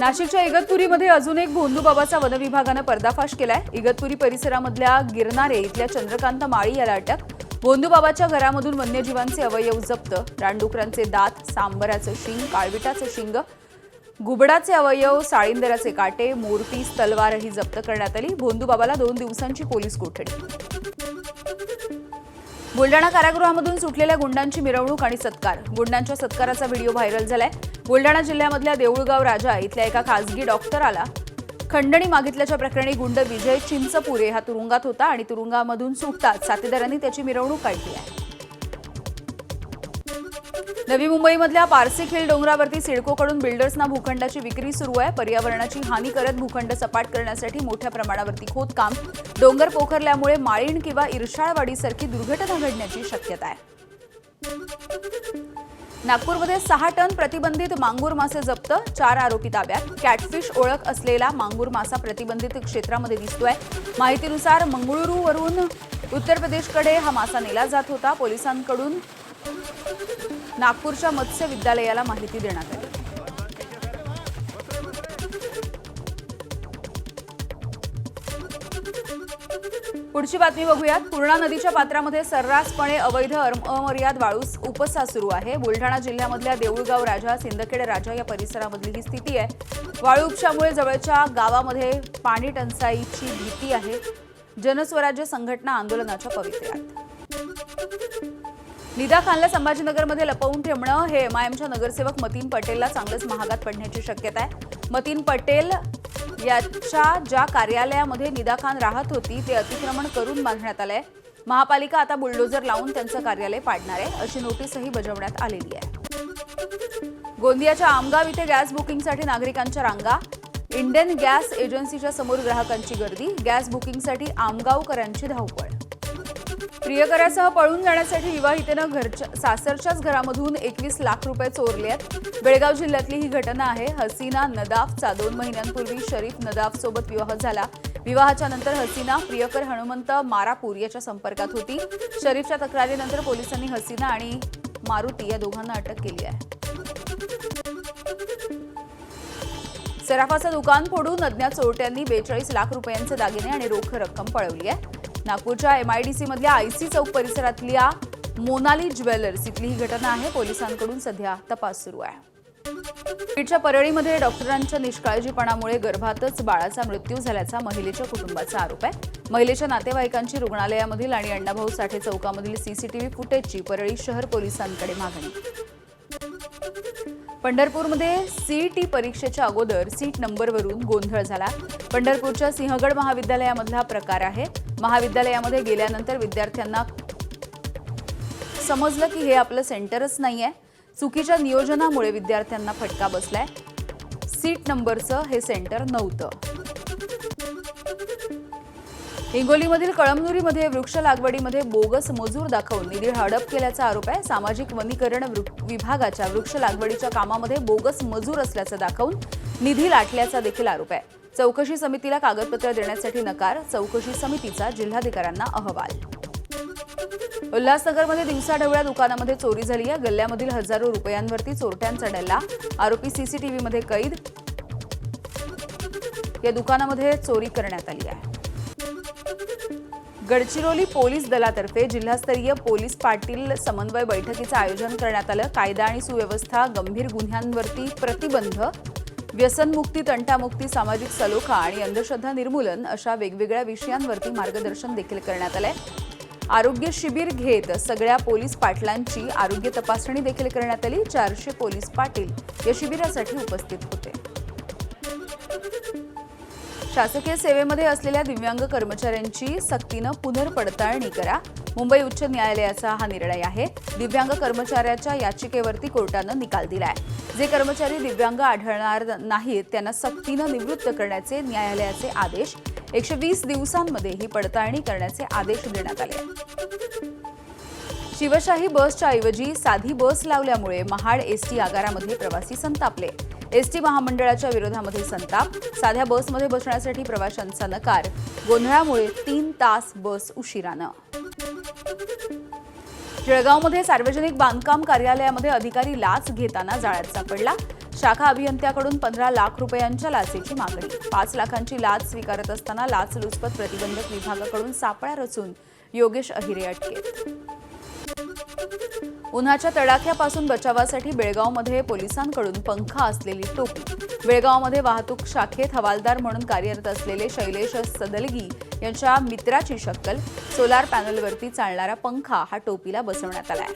नाशिकच्या इगतपुरीमध्ये अजून एक भोंदूबाबाचा वनविभागानं पर्दाफाश केलाय। इगतपुरी परिसरामधल्या गिरनारे इथल्या चंद्रकांत माळी याला अटक। भोंदूबाबाच्या घरामधून वन्यजीवांचे अवयव जप्त, रानडुकरांचे दात, सांबराचं शिंग, काळविटाचं शिंग, गुबडाचे अवयव, साळींदराचे काटे, मोरपीस, तलवारही जप्त करण्यात आली। भोंदूबाबाला 2 दिवसांची पोलीस कोठडी। बुलडाणा कारागृहामधून सुटलेल्या गुंडांची मिरवणूक आणि सत्कार। गुंडांच्या सत्काराचा व्हिडिओ व्हायरल झालाय। बुलडाणा जिल्ह्यामधल्या देऊळगाव राजा इथल्या एका खासगी डॉक्टराला खंडणी मागितल्याच्या प्रकरणी गुंड विजय चिंचपुरे हा तुरुंगात होता आणि तुरुंगामधून सुटताच साथीदारांनी त्याची मिरवणूक काढली आहे। नवी मुंबईमधल्या पारसी खिल डोंगरावरती सिडकोकडून बिल्डर्सना भूखंडाची विक्री सुरू आहे। पर्यावरणाची हानी करत भूखंड सपाट करण्यासाठी मोठ्या प्रमाणावरती खोदकाम, डोंगर पोखरल्यामुळे माळीण किंवा इरशाळवाडीसारखी दुर्घटना घडण्याची शक्यता आहे। नागपूरमध्ये 6 टन प्रतिबंधित मांगूर मासे जप्त, 4 आरोपी ताब्यात। कॅटफिश ओळख असलेला मांगूर मासा प्रतिबंधित क्षेत्रामध्ये दिसतोय। माहितीनुसार मंगळुरूवरून उत्तर प्रदेशकडे हा मासा नेला जात होता। पोलिसांकडून नागपूरच्या मत्स्य विद्यालयाला माहिती देण्यात आली। पुढची बातमी बघूयात। पूर्णा नदीच्या पात्रामध्ये सर्रासपणे अवैध अमर्याद वाळू उपसा सुरू आहे। बुलढाणा जिल्ह्यामधल्या देऊळगाव राजा, सिंदखेड राजा या परिसरामधली ही स्थिती आहे। वाळू उपशामुळे जवळच्या गावामध्ये पाणी टंचाईची भीती आहे। जनस्वराज्य संघटना आंदोलनाच्या पवित्र्यात। निदा खानला संभाजीनगरमध्ये लपवून ठेवणं हे एमआयएमच्या नगरसेवक मतीन पटेलला चांगलंच महागात पडण्याची शक्यता आहे। मतीन पटेल याच्या ज्या कार्यालयामध्ये निदा खान राहत होती ते अतिक्रमण करून बांधण्यात आलंय। महापालिका आता बुलडोजर लावून त्यांचं कार्यालय पाडणार आहे, अशी नोटीसही बजावण्यात आलेली आहे। गोंदियाच्या आमगाव इथे गॅस बुकिंगसाठी नागरिकांच्या रांगा। इंडियन गॅस एजन्सीच्या समोर ग्राहकांची गर्दी। गॅस बुकिंगसाठी आमगावकरांची धावपळ। प्रियकरासह पळून जाण्यासाठी विवाहितेनं सासरच्याच घरामधून 21 लाख रुपये चोरलेत। बेळगाव जिल्ह्यातली ही घटना आहे। हसीना नदाफचा 2 महिन्यांपूर्वी शरीफ नदाफसोबत विवाह झाला। विवाहाच्या नंतर हसीना प्रियकर हनुमंत मारापूर याच्या संपर्कात होती। शरीफच्या तक्रारीनंतर पोलिसांनी हसीना आणि मारुती या दोघांना अटक केली आहे। सराफाचं दुकान फोडून अज्ञात चोरट्यांनी 42 लाख रुपयांचे दागिने आणि रोख रक्कम पळवली आहे। नागपूरच्या एमआयडीसी मधल्या आयसी चौक परिसरातल्या मोनाली ज्वेलर्स इथली ही घटना आहे। पोलिसांकडून सध्या तपास सुरू आहे। बीडच्या परळीमध्ये डॉक्टरांच्या निष्काळजीपणामुळे गर्भातच बाळाचा मृत्यू झाल्याचा महिलेच्या कुटुंबाचा आरोप आहे। महिलेच्या नातेवाईकांची रुग्णालयामधील आणि अण्णाभाऊ साठे चौकामधील सीसीटीव्ही फुटेजची परळी शहर पोलिसांकडे मागणी। पंढरपूरमध्ये सीईटी परीक्षेच्या अगोदर सीट नंबरवरून गोंधळ झाला। पंढरपूरच्या सिंहगड महाविद्यालयामधला प्रकार आहे। महाविद्यालयामध्ये गेल्यानंतर विद्यार्थ्यांना समजलं की हे आपलं सेंटरच नाहीये। चुकीच्या नियोजनामुळे विद्यार्थ्यांना फटका बसलाय। सीट नंबरचं हे सेंटर नव्हतं। हिंगोलीमधील कळमनुरीमध्ये वृक्ष लागवडीमध्ये बोगस मजूर दाखवून निधी हडप केल्याचा आरोप आहे। सामाजिक वनीकरण विभागाच्या वृक्ष लागवडीच्या कामामध्ये बोगस मजूर असल्याचं दाखवून निधी लाटल्याचा देखील आरोप आहे। चौकशी समितीला कागदपत्र देण्यासाठी नकार। चौकशी समितीचा जिल्हाधिकाऱ्यांना अहवाल। उल्हासनगरमध्ये दिवसाढवळ्या दुकानामध्ये चोरी झाली आहे। गल्ल्यामधील हजारो रुपयांवरती चोरट्यांचा डल्ला। आरोपी सीसीटीव्हीमध्ये कैद। या दुकानामध्ये चोरी करण्यात आली आहे। गडचिरोली पोलीस दलातर्फे जिल्हास्तरीय पोलीस पाटील समन्वय बैठकीचं आयोजन करण्यात आलं। कायदा आणि सुव्यवस्था, गंभीर गुन्ह्यांवरती प्रतिबंध, व्यसनमुक्ती, तंटामुक्ती, सामाजिक सलोखा आणि अंधश्रद्धा निर्मूलन अशा वेगवेगळ्या विषयांवरती मार्गदर्शन देखील करण्यात आलंय। आरोग्य शिबिर घेत सगळ्या पोलीस पाटलांची आरोग्य तपासणी देखील करण्यात आली। 400 पोलीस पाटील या शिबिरासाठी उपस्थित होते। शासकीय सेवेमध्ये असलेल्या दिव्यांग कर्मचाऱ्यांची सक्तीनं पुनर्पडताळणी करा। मुंबई उच्च न्यायालयाचा हा निर्णय आहे। दिव्यांग कर्मचाऱ्याच्या याचिकेवरती कोर्टानं निकाल दिलाय। जे कर्मचारी दिव्यांग आढळणार नाहीत त्यांना सक्तीनं निवृत्त करण्याचे न्यायालयाचे आदेश। 120 दिवसांमध्ये ही पडताळणी करण्याचे आदेश देण्यात आले आहेत। शिवशाही बसच्या ऐवजी साधी बस लावल्यामुळे महाड एसटी आगारामध्ये प्रवासी संतापले। एसटी महामंडळाच्या विरोधामध्ये संताप। साध्या बसमध्ये बसण्यासाठी प्रवाशांचा नकार। गोंधळामुळे 3 तास बस उशिरानं। जळगावमध्ये सार्वजनिक बांधकाम कार्यालयामध्ये अधिकारी लाच घेताना जाळ्यात सापडला। शाखा अभियंत्याकडून 15 लाख रुपयांच्या लाचेची मागणी. 5 लाखांची लाच स्वीकारत असताना लाचलुचपत प्रतिबंधक विभागाकडून सापळा रचून योगेश अहिरे अटकेत. उन्हाच्या तडाख्यापासून बचावासाठी बेळगावमध्ये पोलिसांकडून पंखा असलेली टोपी. बेळगावमध्ये वाहतूक शाखेत हवालदार म्हणून कार्यरत असलेले शैलेश सदलगी यांच्या मित्राची शक्कल. सोलार पॅनलवरती चालणारा पंखा हा टोपीला बसवण्यात आलाय.